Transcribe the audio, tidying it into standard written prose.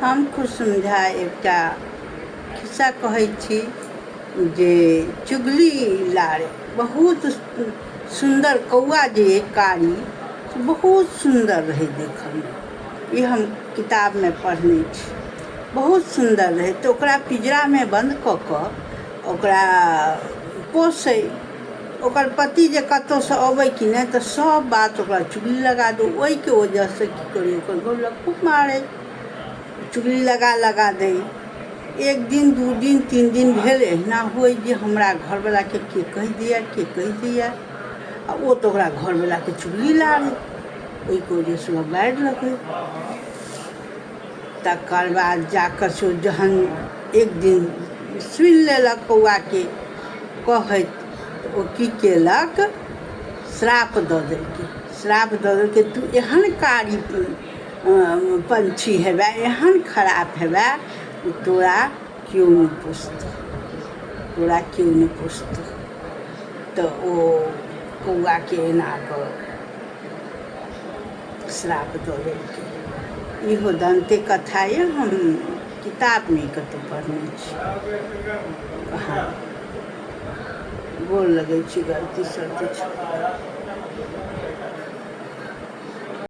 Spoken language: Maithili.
हम कुसुमझा एकटा खिस्सा कहै छी जे चुगली लारे बहुत सुंदर कौआ जे कारी बहुत सुंदर रहे देखने। ये हम किताब में पढ़ने छी। बहुत सुंदर रहे तो ओकरा पिंजरा में बंद क के ओकरा पोसै। ओकर पति जे कतौ से अबै कि नहीं तो सब बात ओकरा चुगली लगा दो। ओहि के वजह से की करी ओकर घरवला खूब मारे, चुगली लगा दे। एक दिन दू दिन तीन दिन भेल एहिना होय जे हमरा घरवला के कहि दिया आ ओ तो ओकरा घरवला के चुगली लारे। ओहि के वजह से बाढ़ि लगे। तकर बाद जाकर सो जहन एक दिन सुनि लेलक कौआ के कहैत, ओ की केलक श्राप दऽ देलकै तू एहन कारी पंछी हेबे, एहन खराब हेबे, तोरा क्यों नहीं पुछतौ। तो ओ कौआ के एना कऽ श्राप दऽ देलकै। इहो दंते कथा ये, हम किताब में कतौ पढ़ने छी। कहाँ गोर लगै छी, गलती सलती छै।